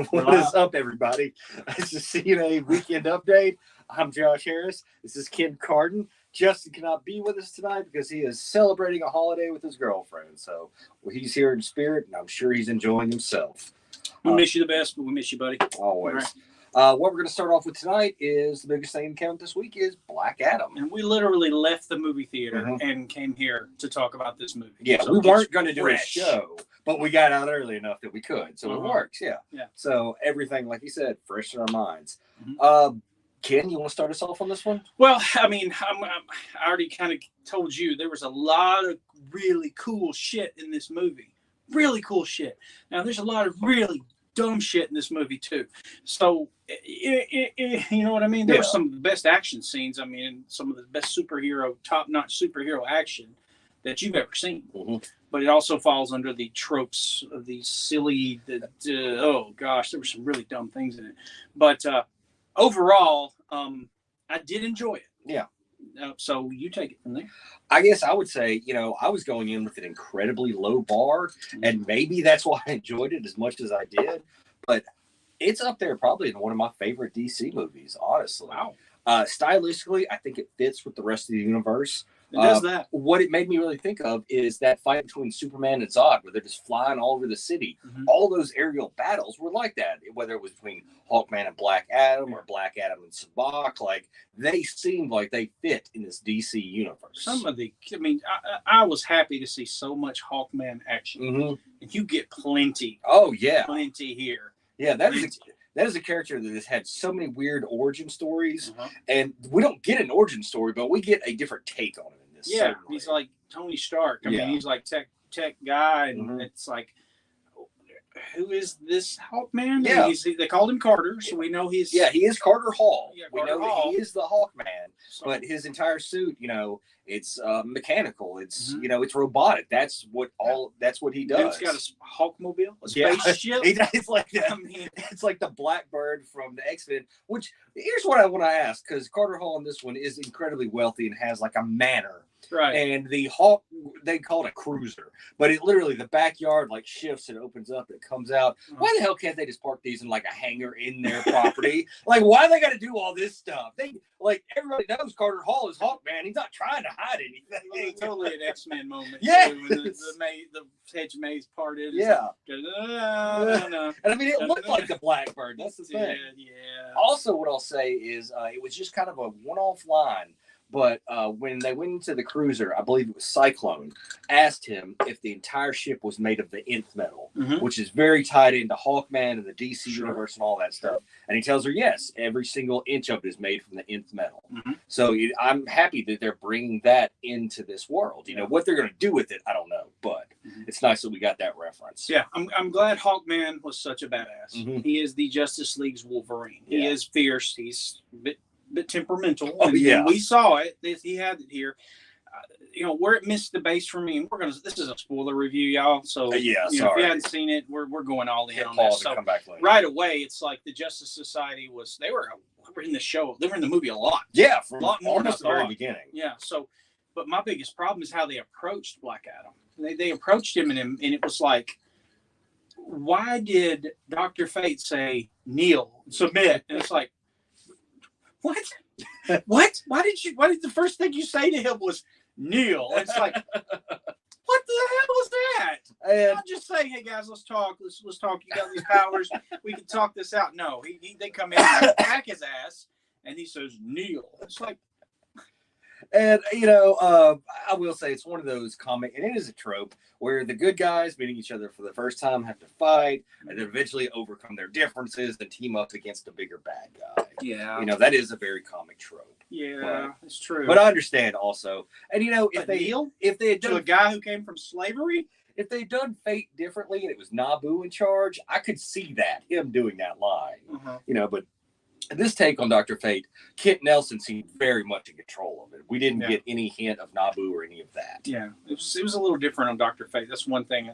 What is up, everybody? This is CNA Weekend Update. I'm Josh Harris. This is Ken Carden. Justin cannot be with us tonight because he is celebrating a holiday with his girlfriend. So he's here in spirit, and I'm sure he's enjoying himself. We miss you the best, but we miss you, buddy. Always. Right. What we're going to start off with tonight is the biggest thing in town this week is Black Adam. And we literally left the movie theater and came here to talk about this movie. Yeah, so we weren't going to do a show, but we got out early enough that we could. So it works, yeah. So everything, like you said, fresh in our minds. Ken, you want to start us off on this one? Well, I mean, I already kind of told you there was a lot of really cool shit in this movie. Really cool shit. Now, there's a lot of really dumb shit in this movie too. So you know what I mean? There were some of the best action scenes. I mean, some of the best top-notch superhero action that you've ever seen. But it also falls under the tropes of these silly, oh gosh, there were some really dumb things in it. But overall, I did enjoy it. Yeah. So you take it from there. I guess I would say, I was going in with an incredibly low bar, and maybe that's why I enjoyed it as much as I did. But it's up there probably in one of my favorite DC movies, honestly. Wow. Stylistically, I think it fits with the rest of the universe. It does that. What it made me really think of is that fight between Superman and Zod, where they're just flying all over the city. All those aerial battles were like that, whether it was between Hawkman and Black Adam or Black Adam and Sabbac. Like, they seemed like they fit in this DC universe. I was happy to see so much Hawkman action. And you get plenty. Oh, yeah. Plenty here. Yeah, that is a character that has had so many weird origin stories, and we don't get an origin story, but we get a different take on it in this. Yeah, he's like Tony Stark. I mean, he's like tech guy, and it's like, who is this Hawkman? Yeah, they called him Carter, so we know he's he is Carter Hall. Yeah, we know Hall. That he is the Hawkman, but his entire suit, it's mechanical. It's it's robotic. That's what he does. He's got a Hawkmobile, a spaceship. It's like it's like the Blackbird from the X-Men. Which, here's what I want to ask, because Carter Hall in this one is incredibly wealthy and has like a manor. Right. And the Hawk, they call it a cruiser, but it literally, the backyard like shifts and opens up and it comes out. Why the hell can't they just park these in like a hangar in their property? Like, why they got to do all this stuff? Everybody knows Carter Hall is Hawkman. He's not trying to hide anything. Well, totally an X-Men moment. Yeah. Too, when the hedge maze parted. Yeah. And I mean, it looked like the Blackbird. That's the thing. Yeah. Also, what I'll say is it was just kind of a one-off line. But when they went into the cruiser, I believe it was Cyclone, asked him if the entire ship was made of the nth metal, which is very tied into Hawkman and the DC universe and all that stuff. And he tells her, yes, every single inch of it is made from the nth metal. So I'm happy that they're bringing that into this world. What they're going to do with it, I don't know. But it's nice that we got that reference. Yeah, I'm glad Hawkman was such a badass. He is the Justice League's Wolverine. He is fierce. He's a bit temperamental. And we saw it. He had it here. Where it missed the base for me, and this is a spoiler review, y'all. So sorry. If you hadn't seen it, we're going all in on this. So come back later. Right away, it's like the Justice Society they were in the show. They were in the movie a lot. Yeah, a lot more almost the very beginning. Yeah. So, but my biggest problem is how they approached Black Adam. They approached him, and it was like, why did Dr. Fate say kneel, submit? And it's like, what? What? Why did the first thing you say to him was kneel? It's like, what the hell was that? And I'll just say, hey guys, let's talk. Let's talk. You got these powers. We can talk this out. No, they come in and attack his ass, and he says kneel. It's like, and I will say it's one of those comic, and it is a trope where the good guys meeting each other for the first time have to fight and then eventually overcome their differences and team up against a bigger bad guy. Yeah, that is a very comic trope. Yeah, it's true. But I understand also, and if they had done a guy who came from slavery. If they'd done Fate differently and it was Naboo in charge, I could see him doing that line. But this take on Dr. Fate, Kent Nelson seemed very much in control of it. We didn't get any hint of Naboo or any of that. Yeah, it was a little different on Dr. Fate. That's one thing,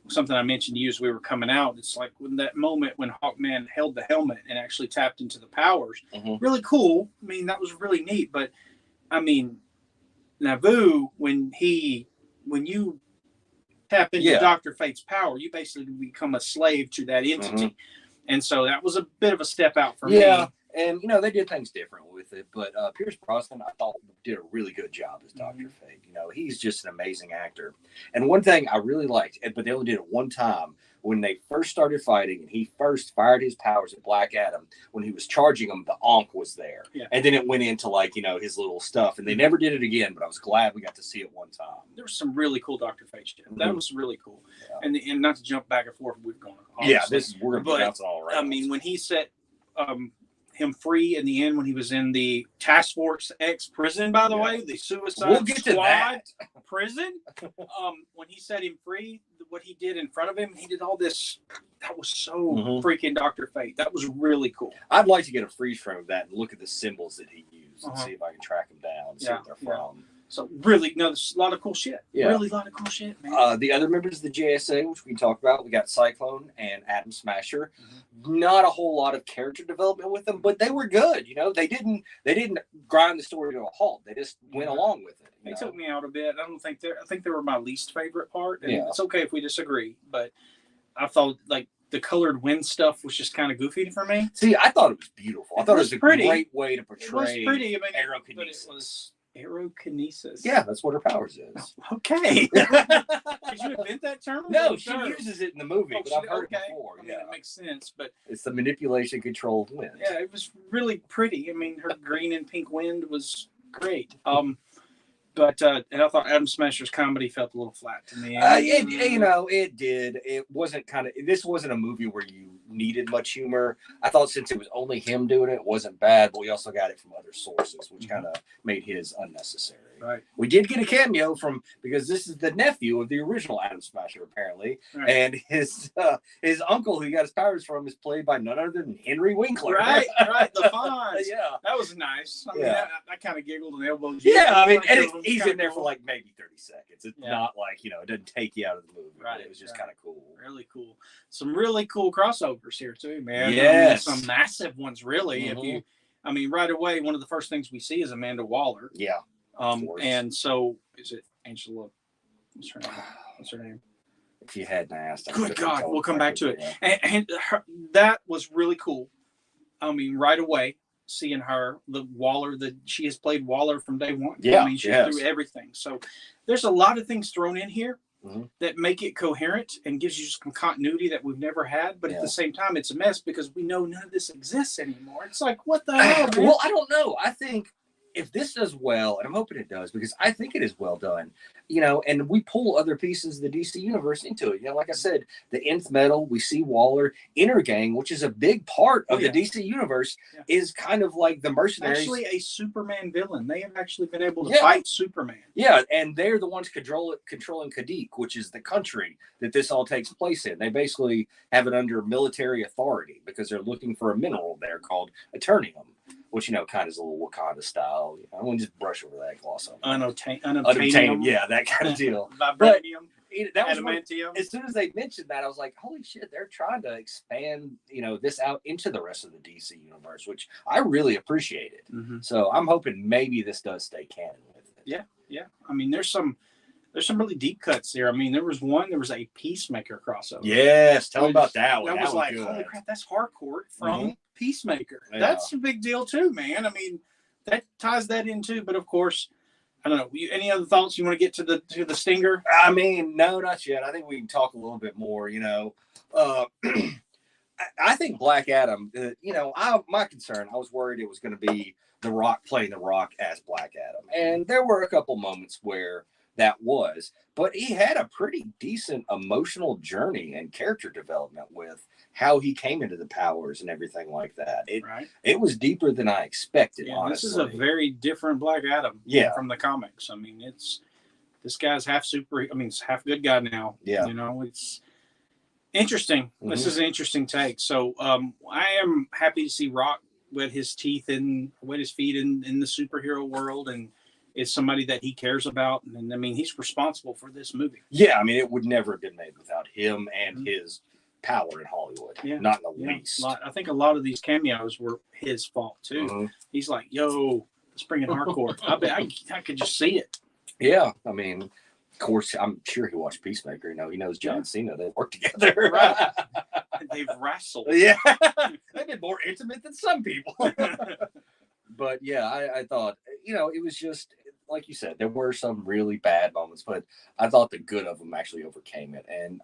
something I mentioned to you as we were coming out. It's like when that moment when Hawkman held the helmet and actually tapped into the powers. Really cool. I mean, that was really neat. But, I mean, Naboo, when you tap into Dr. Fate's power, you basically become a slave to that entity. And so that was a bit of a step out for Yeah. me. And, they did things different with it. But Pierce Brosnan, I thought, did a really good job as Dr. Fate. He's just an amazing actor. And one thing I really liked, but they only did it one time, when they first started fighting and he first fired his powers at Black Adam, when he was charging him, the Ankh was there. Yeah. And then it went into, his little stuff. And they never did it again, but I was glad we got to see it one time. There was some really cool Dr. Fate shit. That was really cool. Yeah. And not to jump back and forth, we've gone. Yeah, we're going to be bouncing all around. I mean, when he set him free in the end, when he was in the Task Force X prison, by the way, the Suicide Squad prison, when he set him free, what he did in front of him, he did all this. That was so freaking Dr. Fate. That was really cool. I'd like to get a freeze frame of that and look at the symbols that he used and see if I can track them down and see what they're from. So really, there's a lot of cool shit. Yeah. Really a lot of cool shit, man. The other members of the JSA, which we talked about, we got Cyclone and Atom Smasher. Not a whole lot of character development with them, but they were good. They didn't grind the story to a halt. They just went along with it. They took me out a bit. I think they were my least favorite part. And it's okay if we disagree, but I thought the colored wind stuff was just kind of goofy for me. See, I thought it was beautiful. I thought it was a great way to portray it was pretty. aerokinesis. But it was aerokinesis. Yeah, that's what her powers is. Okay. Did you invent that term? No, she uses it in the movie, but I've heard it before. I mean, it makes sense, but it's the manipulation control of wind. Yeah, it was really pretty. I mean, her green and pink wind was great. But and I thought Adam Smasher's comedy felt a little flat to me. It did. It wasn't this wasn't a movie where you needed much humor. I thought since it was only him doing it, it wasn't bad, but we also got it from other sources, which kind of made his unnecessary. Right. We did get a cameo because this is the nephew of the original Adam Smasher, apparently. Right. And his uncle, who he got his powers from, is played by none other than Henry Winkler. Right, the Fonz. Yeah. That was nice. I mean, I kind of giggled and elbowed. Yeah, I mean, and he's in there for maybe 30 seconds. It's not it doesn't take you out of the movie. Right. It was just kind of cool. Really cool. Some really cool crossovers here too, man. Yes. Some massive ones, really. Right away, one of the first things we see is Amanda Waller. Yeah. And so is it Angela? What's her name? If you hadn't asked, good God, we'll come back to it. And that was really cool. I mean, right away, seeing her, she has played Waller from day one. Yeah, I mean, she's through everything. So there's a lot of things thrown in here that make it coherent and gives you some continuity that we've never had. But at the same time, it's a mess because we know none of this exists anymore. It's like, what the hell, man? Well, I don't know. I think if this does well, and I'm hoping it does, because I think it is well done, and we pull other pieces of the DC universe into it. Like I said, the Nth Metal, we see Waller, Inner Gang, which is a big part of the DC universe, is kind of like the mercenaries. Actually, a Superman villain. They have actually been able to fight Superman. Yeah, and they're the ones controlling Kadik, which is the country that this all takes place in. They basically have it under military authority because they're looking for a mineral there called Eternium, which, kind of is a little Wakanda style. I won't just brush over that, gloss over unobtainium. Yeah, that kind of deal. Vibranium. That was adamantium. As soon as they mentioned that, I was like, holy shit, they're trying to expand, this out into the rest of the DC universe, which I really appreciated. So I'm hoping maybe this does stay canon with it. Yeah. I mean, there's some really deep cuts there. I mean, there was a Peacemaker crossover. Yes, tell them about that one. That was like, good. Holy crap, that's Harcourt from Peacemaker. Yeah. That's a big deal too, man. I mean, that ties that in too. But of course, I don't know. Any other thoughts you want to get to the Stinger? I mean, no, not yet. I think we can talk a little bit more. I think Black Adam. My concern. I was worried it was going to be The Rock playing The Rock as Black Adam, and there were a couple moments where that was, but he had a pretty decent emotional journey and character development with how he came into the powers and everything like that. It was deeper than I expected. Honestly, this is a very different Black Adam. From the comics. I mean, this guy's half he's half good guy now. Yeah, it's interesting. This is an interesting take. So I am happy to see Rock wet his feet in the superhero world, and is somebody that he cares about. And I mean, he's responsible for this movie. Yeah, I mean, it would never have been made without him and his power in Hollywood. Not in the least. I think a lot of these cameos were his fault too. He's like, yo, let's bring in Harcourt. I bet I could just see it. Yeah, I mean, Of course, I'm sure he watched Peacemaker. You know, he knows John Cena. They work together. Right. They've wrestled. Yeah. They've been more intimate than some people. But yeah, I thought, you know, it was just, like you said, there were some really bad moments, but I thought the good of them actually overcame it. And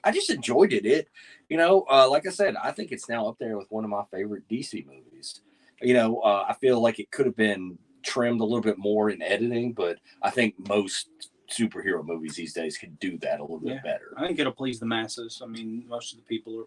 I just enjoyed it. It, you know, like I said, I think it's now up there with one of my favorite DC movies. You know, I feel like it could have been trimmed a little bit more in editing, but I think most superhero movies these days could do that a little bit better. I think it'll please the masses. I mean, most people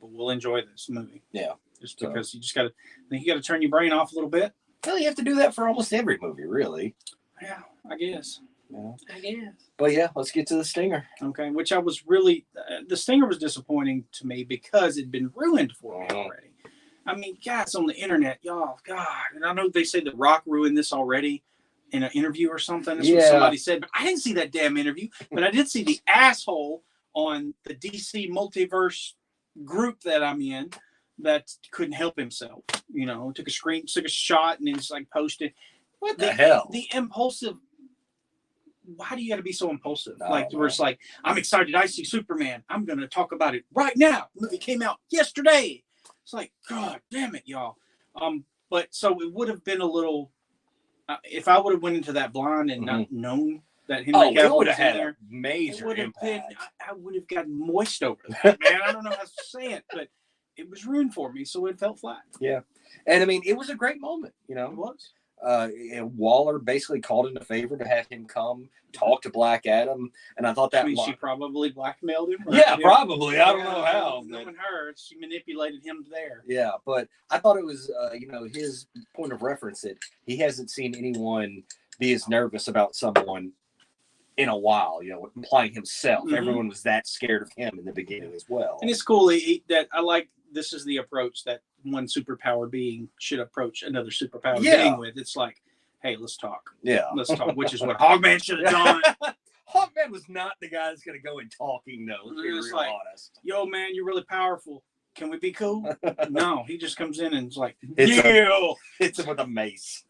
will enjoy this movie. Yeah. Just because you just got to turn your brain off a little bit. Well, you have to do that for almost every movie, really. Yeah, I guess. Yeah. I guess. But yeah, let's get to the stinger. Okay, which I was really, the stinger was disappointing to me because it'd been ruined for me already. I mean, guys on the internet, y'all, God, and I know they say that Rock ruined this already in an interview or something. That's what somebody said, but I didn't see that damn interview. But I did see the asshole on the DC multiverse group that I'm in that couldn't help himself. You know, took a shot, and then just like posted. What the hell? The impulsive. Why do you got to be so impulsive? No, like, where it's like, I'm excited. I see Superman. I'm going to talk about it right now. The movie came out yesterday. It's like, God damn it, y'all. But so it would have been a little. If I would have went into that blind and not known that Henry Cavill would was have in had there, a major impact. I would have gotten moist over that, man. I don't know how to say it, but it was ruined for me, so it felt flat. Yeah, and I mean, it was a great moment. You know, it was. Waller basically called in a favor to have him come talk to Black Adam, and I thought that. I mean, she probably blackmailed him. Yeah, probably. I don't know how. Knowing her, she manipulated him there. Yeah, but I thought it was, you know, his point of reference that he hasn't seen anyone be as nervous about someone in a while. You know, implying himself. Everyone was that scared of him in the beginning as well. And it's cool that I like. This is the approach that one superpower being should approach another superpower being with. It's like, hey, let's talk. Yeah. Let's talk, which is what Hogman should have done. Hogman was not the guy that's going to go in talking, though. Let's be real honest. Yo, man, you're really powerful. Can we be cool? No, he just comes in and it's like, hits him with a mace.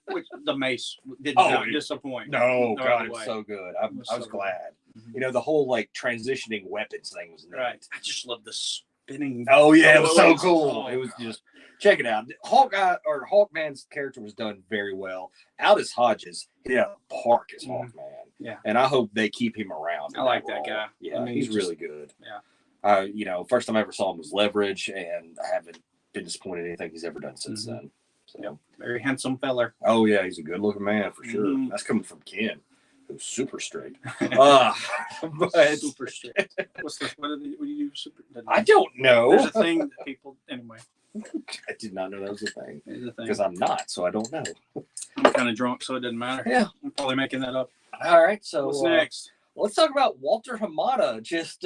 Which the mace did not disappoint. No, God, it was so good. I was glad. You know, the whole like transitioning weapons thing was neat. Right. I just love the spinning. Oh yeah, it was so cool. It was just check it out. Hawkman's character was done very well. Aldous Hodges hit out of the park as Hawkman. Yeah, and I hope they keep him around. I like that guy. Yeah, I mean, he's really good. Yeah. You know, first time I ever saw him was Leverage, and I haven't been disappointed in anything he's ever done since then. So, very handsome feller. Oh yeah, he's a good looking man for sure. That's coming from Ken, who's super straight. But super straight. What do you do? I don't know. There's a thing that people anyway. I did not know that was a thing. It's a thing because I'm not, so I don't know. I'm kind of drunk, so it doesn't matter. Yeah, I'm probably making that up. All right, so what's next? Let's talk about Walter Hamada just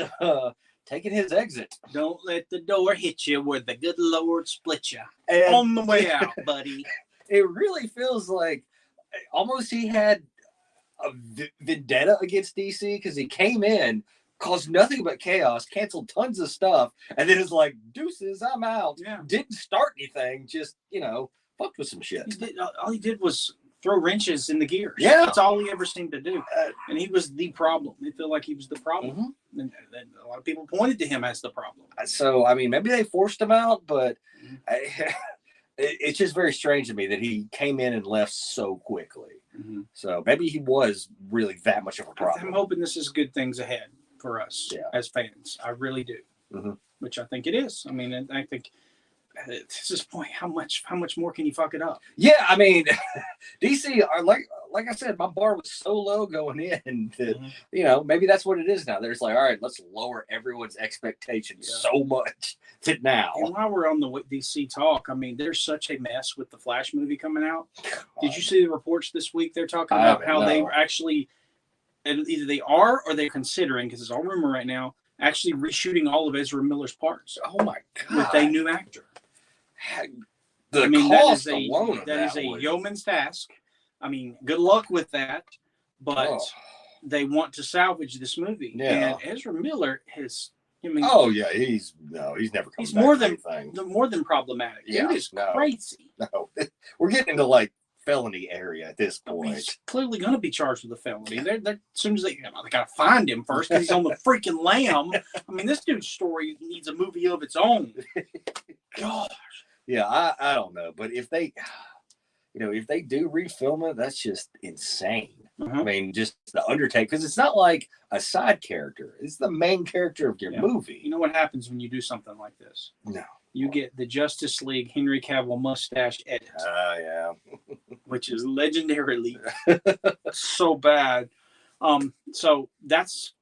taking his exit. Don't let the door hit you where the good Lord split you. And on the way out, buddy. It really feels like almost he had a vendetta against DC because he came in, caused nothing but chaos, canceled tons of stuff, and then is like, deuces, I'm out. Yeah. Didn't start anything, just, you know, fucked with some shit. All he did was throw wrenches in the gears. Yeah. That's all he ever seemed to do. And he was the problem. They feel like he was the problem. And a lot of people pointed to him as the problem. So, I mean, maybe they forced him out, but it's just very strange to me that he came in and left so quickly. So maybe he was really that much of a problem. I'm hoping this is good things ahead for us as fans. I really do. Which I think it is. I mean, I think at this point, how much more can you fuck it up? Yeah, I mean, DC are like I said, my bar was so low going in that you know, maybe that's what it is now. They're just like, all right, let's lower everyone's expectations so much that now. And while we're on the DC talk, I mean, there's such a mess with the Flash movie coming out. Did you see the reports this week? They're talking about how they were actually, either they are or they're considering, because it's all rumor right now, actually reshooting all of Ezra Miller's parts. Oh my God! With a new actor. Cost alone that is a yeoman's task. I mean, good luck with that, but they want to salvage this movie. Yeah. And Ezra Miller has. I mean, he's never coming back. He's more than problematic. Yeah, Dude is crazy. No, we're getting into like felony area at this point. He's clearly going to be charged with a felony. They're as soon as they got to find him first because he's on the freaking lam. I mean, this dude's story needs a movie of its own. Gosh. Yeah, I don't know, but if they do refilm it, that's just insane. I mean, just the Undertaker, because it's not like a side character; it's the main character of your movie. You know what happens when you do something like this? No, you get the Justice League Henry Cavill mustache edit. Yeah, which is legendarily so bad. So that's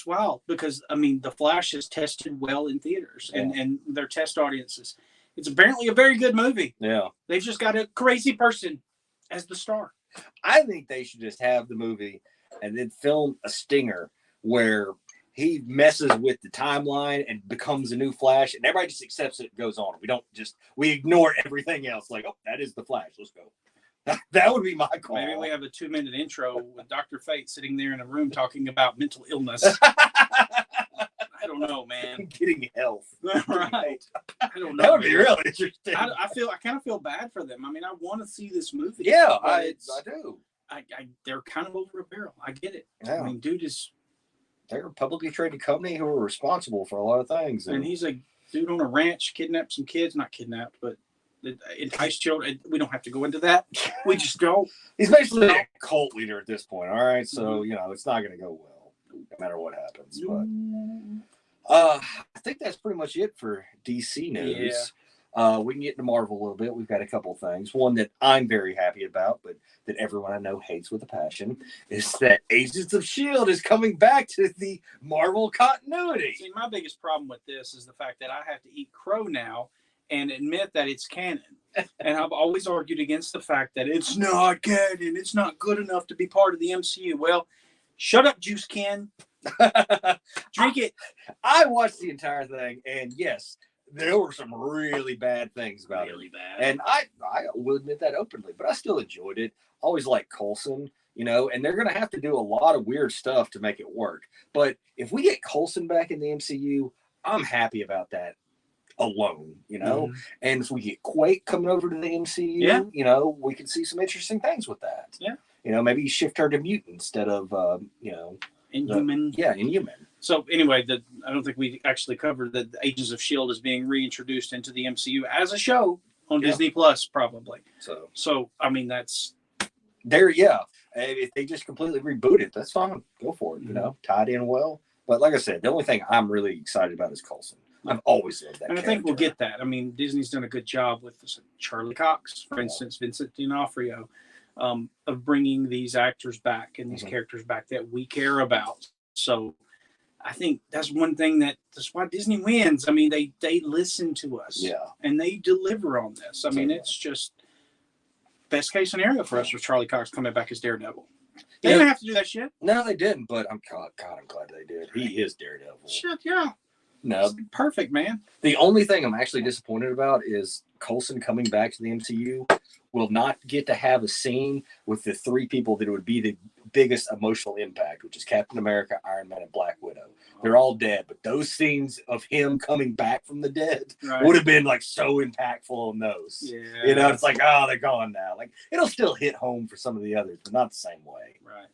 wild because I mean, The Flash is tested well in theaters and their test audiences. It's apparently a very good movie. Yeah, they've just got a crazy person as the star. I think they should just have the movie and then film a stinger where he messes with the timeline and becomes a new Flash, and everybody just accepts it and goes on. We ignore everything else. Like, oh, that is the Flash. Let's go. That would be my call. Maybe we have a 2-minute intro with Dr. Fate sitting there in a room talking about mental illness. I don't know, man. Getting health. Right. I don't know. That would be really interesting. I kind of feel bad for them. I mean, I want to see this movie. Yeah, I do. They're kind of over a barrel. I get it. Yeah. I mean, dude is. They're a publicly traded company who are responsible for a lot of things. And he's a dude on a ranch, kidnapped some kids. Not kidnapped, but enticed children. We don't have to go into that. We just don't. He's basically a cult leader at this point. All right. So, it's not going to go well, no matter what happens. But I think that's pretty much it for DC news. Yeah. We can get into Marvel a little bit. We've got a couple of things. One that I'm very happy about, but that everyone I know hates with a passion, is that Agents of S.H.I.E.L.D. is coming back to the Marvel continuity. See, my biggest problem with this is the fact that I have to eat crow now and admit that it's canon. And I've always argued against the fact that it's not canon. It's not good enough to be part of the MCU. Well, shut up, Juice Ken. Drink it. I watched the entire thing, and yes, there were some really bad things about it. Really bad. And I will admit that openly, but I still enjoyed it. Always liked Coulson, and they're going to have to do a lot of weird stuff to make it work. But if we get Coulson back in the MCU, I'm happy about that alone, And if we get Quake coming over to the MCU, we can see some interesting things with that. Yeah. Maybe shift her to mutant instead of, Inhuman. Inhuman. So anyway, I don't think we actually covered that the Agents of S.H.I.E.L.D. is being reintroduced into the MCU as a show on Disney Plus, probably. So I mean, that's there. Yeah, if they just completely reboot it, that's fine. Go for it. Tied in well. But like I said, the only thing I'm really excited about is Coulson. I've always loved that. And I think we'll get that. I mean, Disney's done a good job with Charlie Cox, for instance, Vincent D'Onofrio, of bringing these actors back and these characters back that we care about. So I think that's one thing that's why Disney wins. I mean, they listen to us. Yeah. And they deliver on this. I mean, it's just best case scenario for us with Charlie Cox coming back as Daredevil. They didn't have to do that shit. No, they didn't, but I'm glad they did. He is Daredevil. Shit, yeah. No. It's perfect, man. The only thing I'm actually disappointed about is Coulson coming back to the MCU will not get to have a scene with the three people that would be the biggest emotional impact, which is Captain America, Iron Man, and Black Widow. They're all dead, but those scenes of him coming back from the dead would have been like so impactful on those. Yeah. It's like, oh, they're gone now. Like, it'll still hit home for some of the others, but not the same way. Right.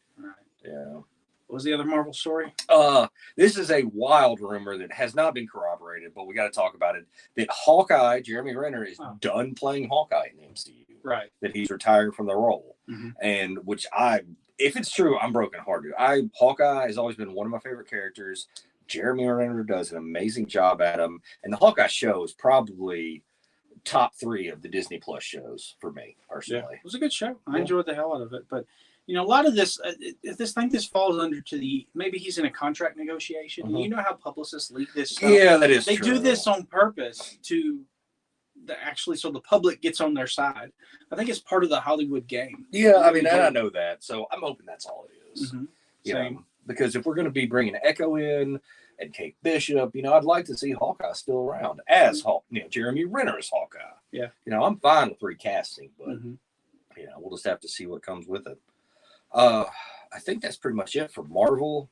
Yeah. What was the other Marvel story? This is a wild rumor that has not been corroborated, but we got to talk about it. That Hawkeye, Jeremy Renner, is done playing Hawkeye in the MCU. Right. That he's retiring from the role. And which if it's true, I'm brokenhearted. Hawkeye has always been one of my favorite characters. Jeremy Renner does an amazing job at him. And the Hawkeye show is probably top 3 of the Disney Plus shows for me, personally. Yeah. It was a good show. I enjoyed the hell out of it. But a lot of this, this falls under maybe he's in a contract negotiation. You know how publicists leak this stuff? Yeah, that is They true. do this on purpose so the public gets on their side. I think it's part of the Hollywood game. Yeah, I mean, I know that. So I'm hoping that's all it is. Same. Because if we're going to be bringing Echo in and Kate Bishop, I'd like to see Hawkeye still around as Jeremy Renner as Hawkeye. Yeah. I'm fine with recasting, but, we'll just have to see what comes with it. I think that's pretty much it for Marvel.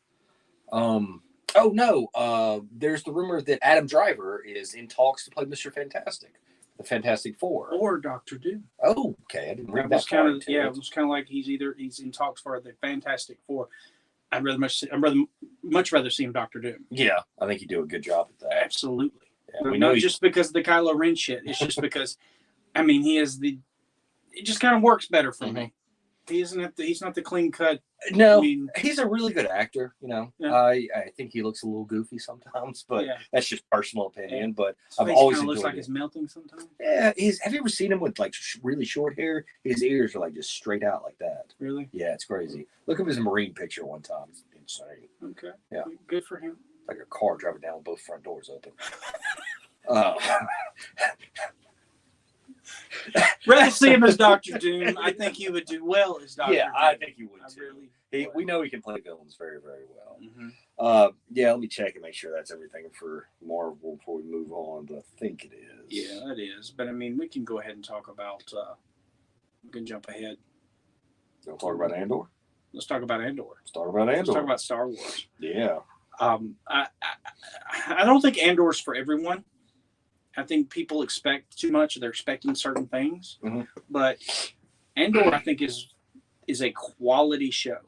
There's the rumor that Adam Driver is in talks to play Mr. Fantastic. the Fantastic Four. Or Doctor Doom. Oh, okay. I didn't read It that was kind of into yeah. it. It was kind of like he's in talks for the Fantastic Four. I'd much rather see him Doctor Doom. Yeah, I think you do a good job at that. Absolutely. Yeah, we not know just because of the Kylo Ren shit. It's just because, I mean, it just kind of works better for me. He's not the clean cut. No, I mean, he's a really good actor. You know, Yeah. I think he looks a little goofy sometimes, but that's just personal opinion. But his I've face always kinda looks enjoyed like it. it's melting sometimes. Yeah, have you ever seen him with like really short hair? His ears are like just straight out like that. Really? Yeah, it's crazy. Look up his Marine picture one time. It's insane. Okay. Yeah. Good for him. Like a car driving down with both front doors open. Rather see him as Doctor Doom. I think he would do well as Doctor Doom. Yeah, I think he would too. Really we know he can play villains very, very well. Mm-hmm. Yeah, let me check and make sure that's everything for Marvel before we move on, but I think it is. Yeah, it is. But I mean, we can go ahead and talk about. We can jump ahead. We'll talk about Andor. Let's talk about Andor. Let's talk about Andor. Let's talk about Star Wars. Yeah. I don't think Andor's for everyone. I think people expect too much. They're expecting certain things. Mm-hmm. But Andor, I think, is a quality show.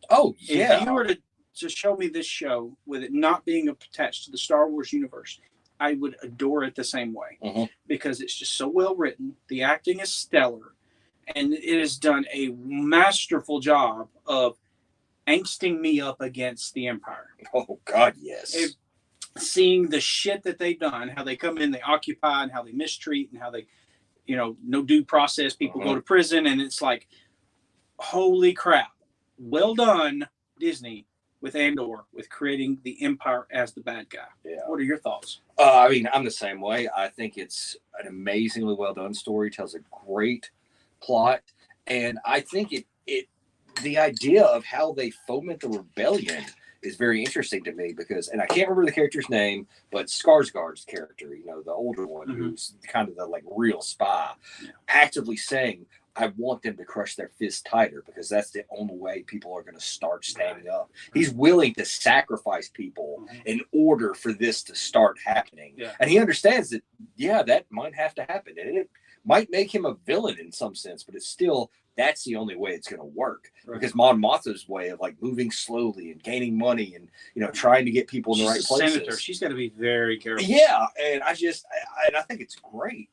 Oh, yeah. If you were to show me this show with it not being attached to the Star Wars universe, I would adore it the same way. Mm-hmm. Because it's just so well written. The acting is stellar. And it has done a masterful job of angsting me up against the Empire. Oh, God, yes. Seeing the shit that they've done, how they come in, they occupy, and how they mistreat, and how they, no due process, people go to prison, and it's like, holy crap. Well done, Disney, with Andor, with creating the Empire as the bad guy. Yeah. What are your thoughts? I mean, I'm the same way. I think it's an amazingly well done story, tells a great plot, and I think the idea of how they foment the rebellion is very interesting to me because, and I can't remember the character's name, but Skarsgård's character, the older one, who's kind of the like real spy, actively saying, I want them to crush their fist tighter because that's the only way people are going to start standing up. He's willing to sacrifice people in order for this to start happening. Yeah. And he understands that, that might have to happen. And it might make him a villain in some sense, but it's still, that's the only way it's going to work. Right. Because Mon Mothma's way of like moving slowly and gaining money and, trying to get people in the right places. Senator. She's got to be very careful. Yeah. And I think it's great,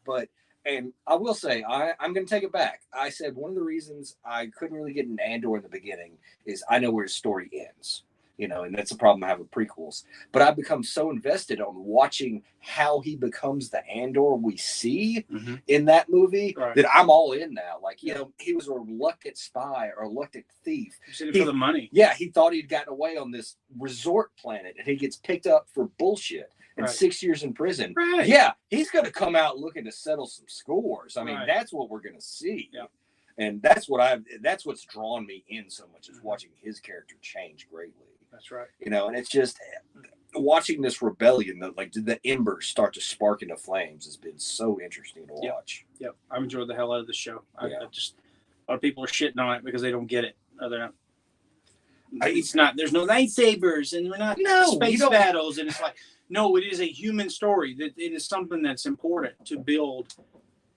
and I will say, I'm going to take it back. I said one of the reasons I couldn't really get an Andor in the beginning is I know where his story ends, and that's a problem I have with prequels. But I've become so invested on watching how he becomes the Andor we see in that movie that I'm all in now. Like, he was a reluctant spy or a reluctant thief. He did it for the money. Yeah, he thought he'd gotten away on this resort planet, and he gets picked up for bullshit. And 6 years in prison. Right. Yeah, he's going to come out looking to settle some scores. I mean, that's what we're going to see. Yeah. And that's what's drawn me in so much is watching his character change greatly. That's right. And it's just watching this rebellion, did the embers start to spark into flames has been so interesting to watch. Yep. I've enjoyed the hell out of the show. I just, a lot of people are shitting on it because they don't get it. It's not, there's no lightsabers and we're not space battles. And it's like, no, it is a human story. That it is something that's important to build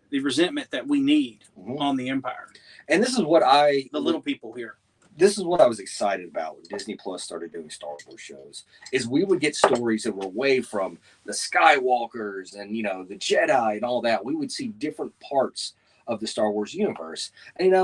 the resentment that we need on the Empire. And this is what the little people here. This is what I was excited about when Disney Plus started doing Star Wars shows, is we would get stories that were away from the Skywalkers and, the Jedi and all that. We would see different parts of the Star Wars universe. And,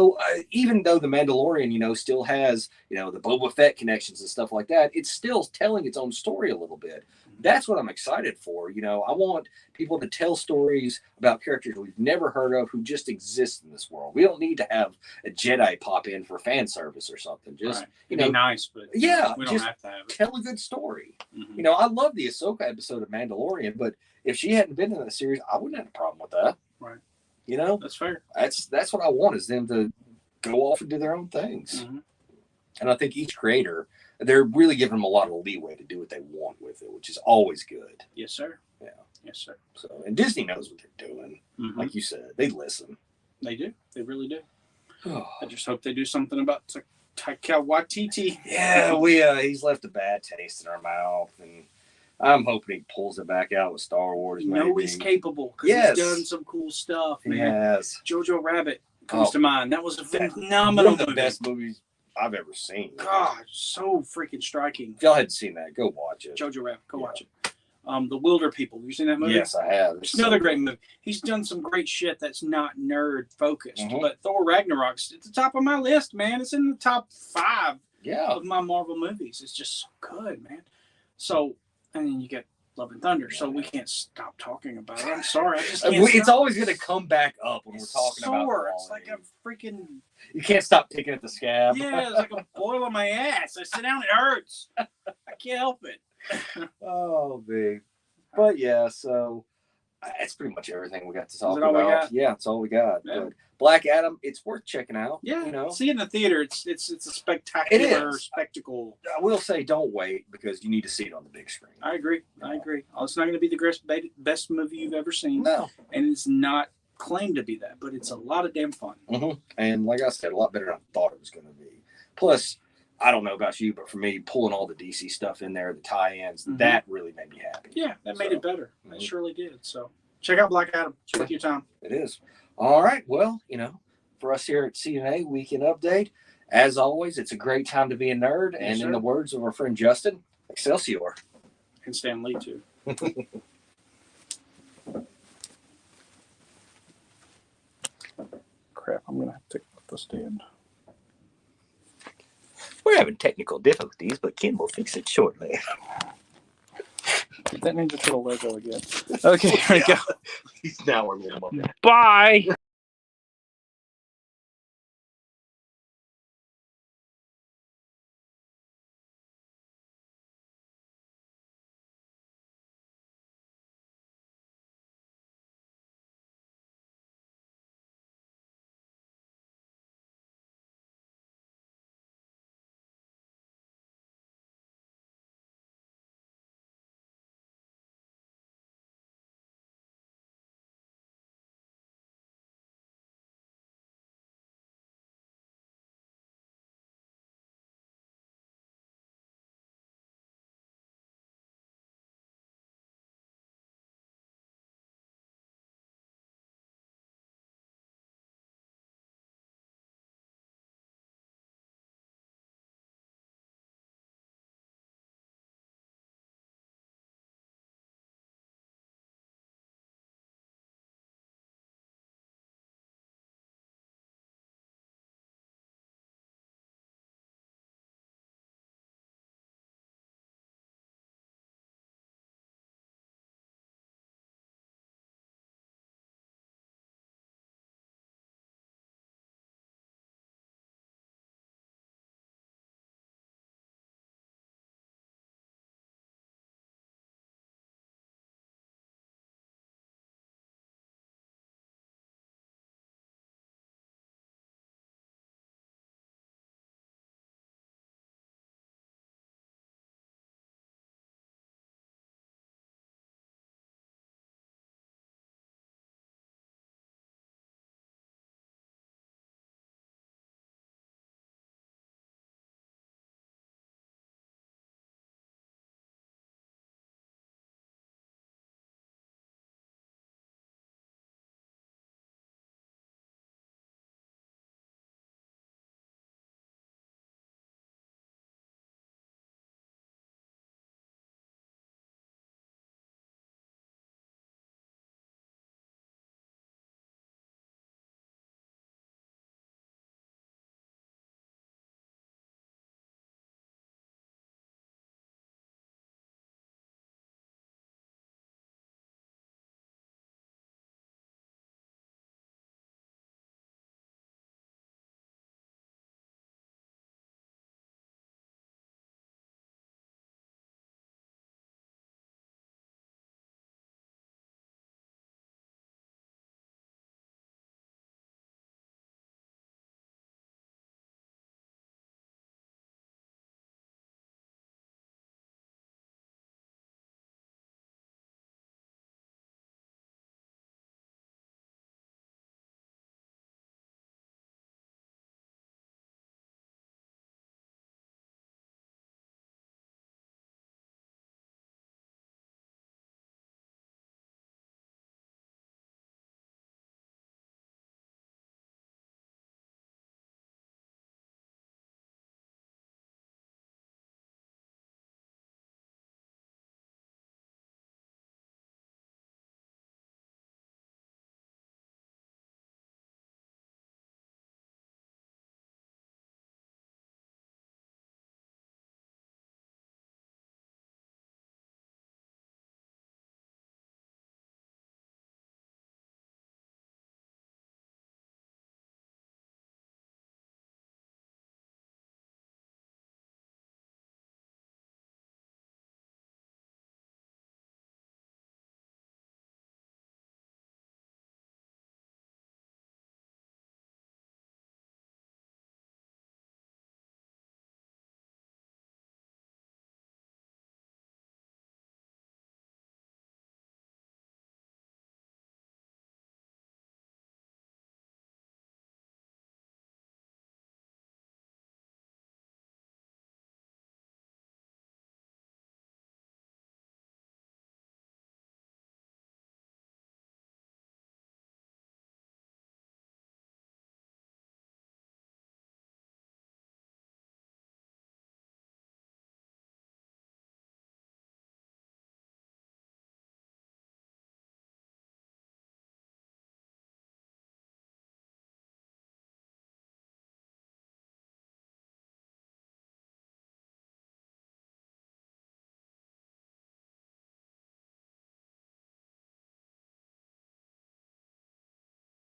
even though The Mandalorian, still has, the Boba Fett connections and stuff like that, it's still telling its own story a little bit. That's what I'm excited for. I want people to tell stories about characters we've never heard of who just exist in this world. We don't need to have a Jedi pop in for fan service or something. Just, be nice, but we don't have to have it. Tell a good story. I love the Ahsoka episode of Mandalorian, but if she hadn't been in the series, I wouldn't have a problem with that. Right. That's fair. That's what I want, is them to go off and do their own things. And I think each creator, they're really giving them a lot of leeway to do what they want with it, which is always good. Yes, sir. Yeah. Yes, sir. So, and Disney knows what they're doing. Like you said, they listen. They do. They really do. I just hope they do something about Taika Waititi. Yeah, he's left a bad taste in our mouth, and I'm hoping he pulls it back out with Star Wars. You know he's capable because he's done some cool stuff, man. Yes. Jojo Rabbit comes to mind. That was a phenomenal one of the best movies I've ever seen. God, so freaking striking. If y'all hadn't seen that, go watch it. Jojo Rabbit, go watch it. The Wilder People. You seen that movie? Yes, I have. It's another great movie. He's done some great shit that's not nerd focused. But Thor Ragnarok's at the top of my list, man. It's in the top 5 of my Marvel movies. It's just so good, man. So, and then you get Love and Thunder. So we can't stop talking about it. I'm sorry. I just can't It's always going to come back up when we're talking about it. It's like a freaking... You can't stop picking at the scab. Yeah, it's like a boil on my ass. I sit down, it hurts. I can't help it. Oh, big. But yeah, so that's pretty much everything we got to talk about. We got? Yeah, it's all we got. Yeah. But Black Adam, it's worth checking out. Yeah, you know, see it in the theater. It's a spectacular spectacle. I will say, don't wait because you need to see it on the big screen. I agree. I agree. It's not going to be the best movie you've ever seen. No, and it's not claimed to be that, but it's a lot of damn fun. And like I said, a lot better than I thought it was going to be. Plus, I don't know about you, but for me, pulling all the DC stuff in there, the tie-ins, that really made me happy. Yeah, that made it better. It surely did. So check out Black Adam. It's worth your time. It is. All right. Well, for us here at CNA Weekend Update, as always, it's a great time to be a nerd. Yes, and sir. In the words of our friend Justin, Excelsior. And Stan Lee, too. Crap, I'm going to have to take the stand. We're having technical difficulties, but Ken will fix it shortly. That Ninja Turtle logo again. Okay, here we go. He's now our little. Bye.